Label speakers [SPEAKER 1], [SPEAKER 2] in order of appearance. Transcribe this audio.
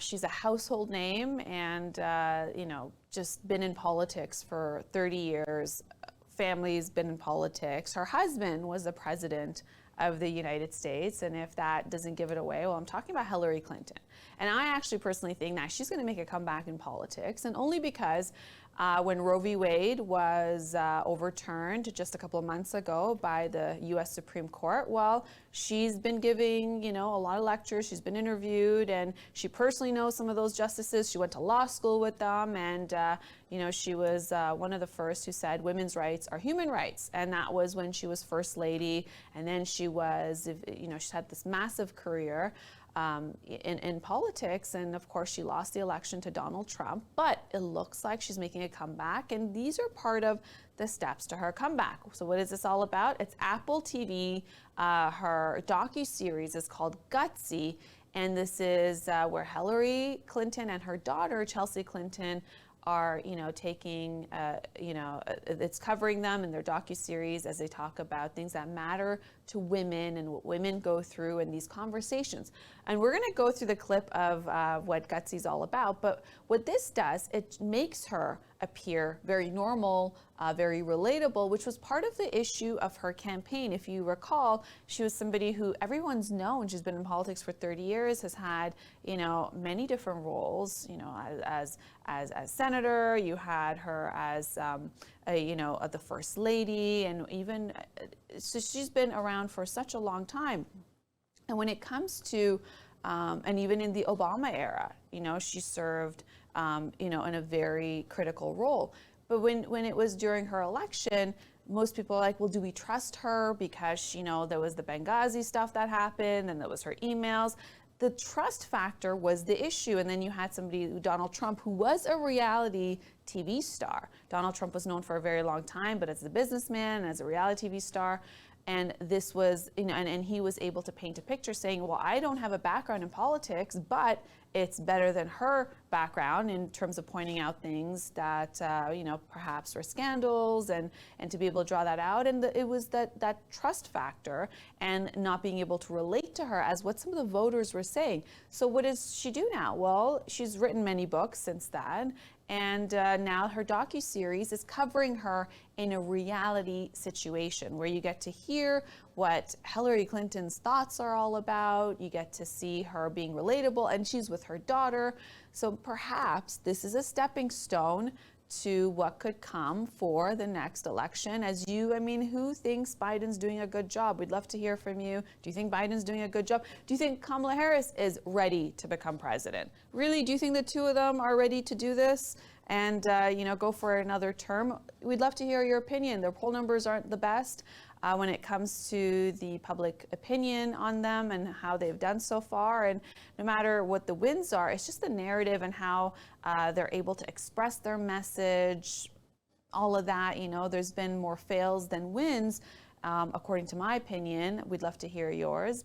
[SPEAKER 1] she's a household name and, just been in politics for 30 years. Family's been in politics. Her husband was the president of the United States, and if that doesn't give it away, well, I'm talking about Hillary Clinton. And I actually personally think that she's going to make a comeback in politics, and only because when Roe v. Wade was overturned just a couple of months ago by the U.S. Supreme Court, well, she's been giving, a lot of lectures. She's been interviewed, and she personally knows some of those justices. She went to law school with them, and she was one of the first who said women's rights are human rights, and that was when she was First Lady, and then she was, she had this massive career in politics, and of course she lost the election to Donald Trump, but it looks like she's making a comeback, and these are part of the steps to her comeback. So what is this all about? It's Apple TV. Her docuseries is called Gutsy, and this is where Hillary Clinton and her daughter Chelsea Clinton are, taking, it's covering them in their docuseries as they talk about things that matter to women and what women go through in these conversations. And we're going to go through the clip of what Gutsy's all about. But what this does, it makes her appear very normal, very relatable, which was part of the issue of her campaign. If you recall, she was somebody who everyone's known. She's been in politics for 30 years, has had, many different roles, as senator. You had her as, the first lady, and even, so she's been around for such a long time. And when it comes to, and even in the Obama era, she served, in a very critical role. But when it was during her election, most people are like, well, do we trust her? Because, there was the Benghazi stuff that happened, and there was her emails. The trust factor was the issue. And then you had somebody, Donald Trump, who was a reality TV star. Donald Trump was known for a very long time, but as a businessman and as a reality TV star. And this was, and he was able to paint a picture saying, well, I don't have a background in politics, but it's better than her background in terms of pointing out things that, perhaps were scandals, and to be able to draw that out. And it was that trust factor and not being able to relate to her as what some of the voters were saying. So what does she do now? Well, she's written many books since then. And now her docuseries is covering her in a reality situation where you get to hear what Hillary Clinton's thoughts are all about. You get to see her being relatable, and she's with her daughter. So perhaps this is a stepping stone to what could come for the next election. Who thinks Biden's doing a good job? We'd love to hear from you. Do you think Biden's doing a good job? Do you think Kamala Harris is ready to become president? Really, do you think the two of them are ready to do this and, go for another term? We'd love to hear your opinion. Their poll numbers aren't the best when it comes to the public opinion on them and how they've done so far. And no matter what the wins are, it's just the narrative and how they're able to express their message, all of that. There's been more fails than wins, according to my opinion. We'd love to hear yours.